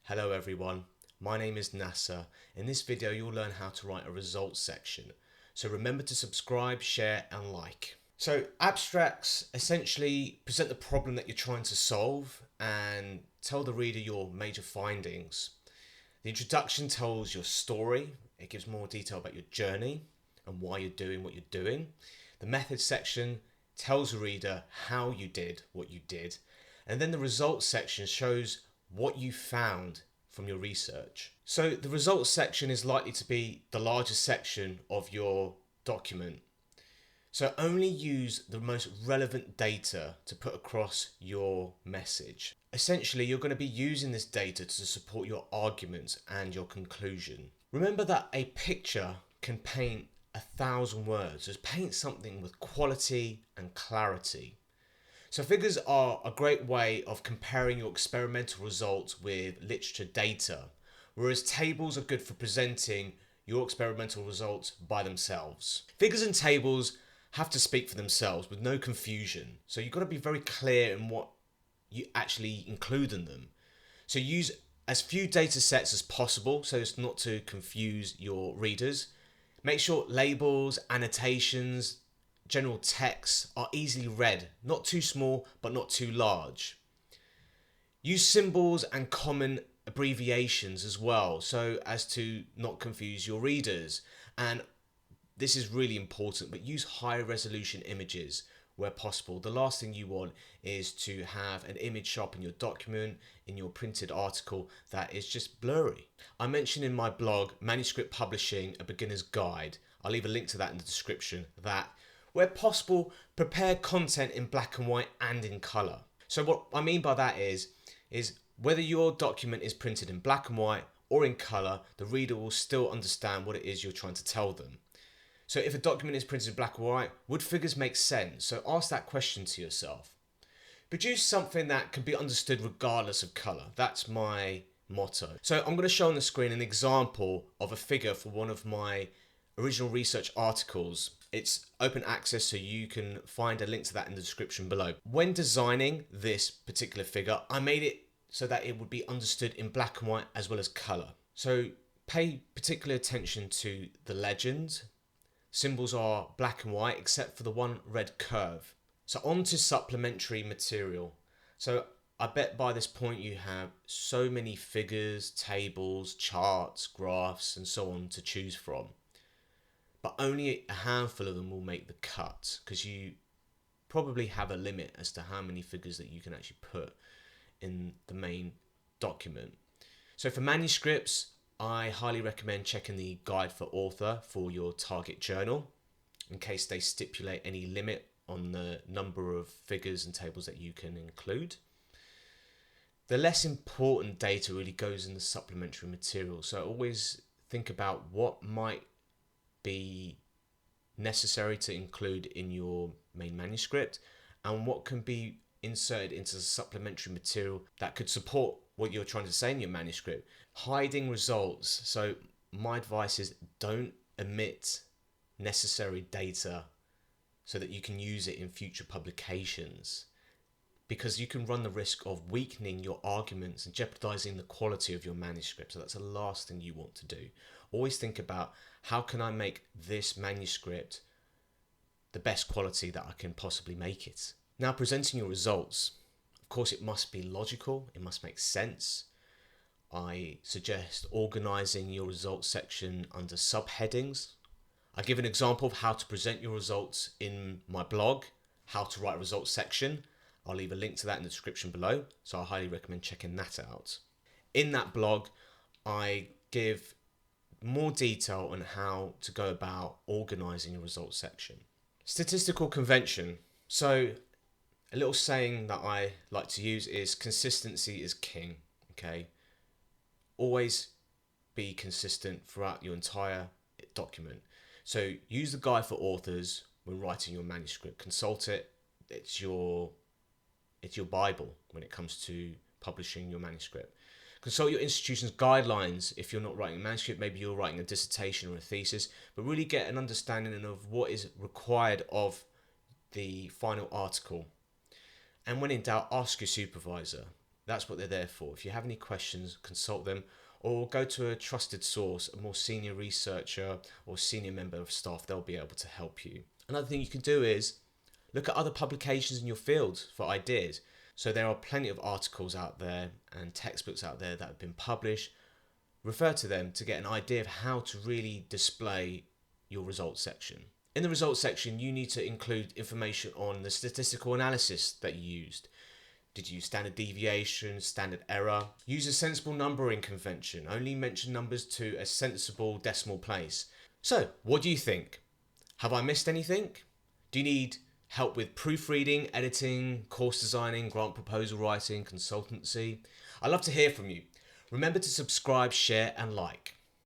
Hello everyone, my name is Nasser. In this video you'll learn how to write a results section. So remember to subscribe, share and like. So abstracts essentially present the problem that you're trying to solve and tell the reader your major findings. The introduction tells your story, it gives more detail about your journey and why you're doing what you're doing. The method section tells the reader how you did what you did. And then the results section shows what you found from your research. So the results section is likely to be the largest section of your document. So only use the most relevant data to put across your message. Essentially, you're going to be using this data to support your arguments and your conclusion. Remember that a picture can paint 1,000 words. Just paint something with quality and clarity. So figures are a great way of comparing your experimental results with literature data, whereas tables are good for presenting your experimental results by themselves. Figures and tables have to speak for themselves with no confusion. So you've got to be very clear in what you actually include in them. So use as few data sets as possible so as not to confuse your readers. Make sure labels, annotations, general text are easily read, not too small but not too large. Use symbols and common abbreviations as well so as to not confuse your readers. And this is really important, but use high resolution images where possible. The last thing you want is to have an image show up in your document, in your printed article that is just blurry. I mentioned in my blog, Manuscript Publishing, a Beginner's Guide. I'll leave a link to that in the description, that where possible, prepare content in black and white and in colour. So what I mean by that is whether your document is printed in black and white or in colour, the reader will still understand what it is you're trying to tell them. So if a document is printed in black and white, would figures make sense? So ask that question to yourself. Produce something that can be understood regardless of colour. That's my motto. So I'm going to show on the screen an example of a figure for one of my original research articles. It's open access, so you can find a link to that in the description below. When designing this particular figure, I made it so that it would be understood in black and white as well as colour. So pay particular attention to the legend. Symbols are black and white except for the one red curve. So on to supplementary material. So I bet by this point you have so many figures, tables, charts, graphs and so on to choose from. But only a handful of them will make the cut because you probably have a limit as to how many figures that you can actually put in the main document. So for manuscripts, I highly recommend checking the guide for author for your target journal in case they stipulate any limit on the number of figures and tables that you can include. The less important data really goes in the supplementary material, so always think about what might be necessary to include in your main manuscript and what can be inserted into the supplementary material that could support what you're trying to say in your manuscript. Hiding results. So my advice is don't omit necessary data so that you can use it in future publications, because you can run the risk of weakening your arguments and jeopardizing the quality of your manuscript. So that's the last thing you want to do. Always think about, how can I make this manuscript the best quality that I can possibly make it? Now, presenting your results. Of course, it must be logical. It must make sense. I suggest organizing your results section under subheadings. I give an example of how to present your results in my blog, How to Write a Results section. I'll leave a link to that in the description below, so I highly recommend checking that out. In that blog, I give more detail on how to go about organizing your results section. Statistical convention. So a little saying that I like to use is consistency is king. Okay, always be consistent throughout your entire document. So use the guide for authors when writing your manuscript. Consult it. It's your Bible when it comes to publishing your manuscript. Consult your institution's guidelines if you're not writing a manuscript. Maybe you're writing a dissertation or a thesis, but really get an understanding of what is required of the final article. And when in doubt, ask your supervisor. That's what they're there for. If you have any questions, consult them or go to a trusted source, a more senior researcher or senior member of staff. They'll be able to help you. Another thing you can do is look at other publications in your field for ideas. So there are plenty of articles out there and textbooks out there that have been published. Refer to them to get an idea of how to really display your results section. In the results section, you need to include information on the statistical analysis that you used. Did you use standard deviation, standard error? Use a sensible numbering convention. Only mention numbers to a sensible decimal place. So, what do you think? Have I missed anything? Do you need help with proofreading, editing, course designing, grant proposal writing, consultancy? I'd love to hear from you. Remember to subscribe, share and like.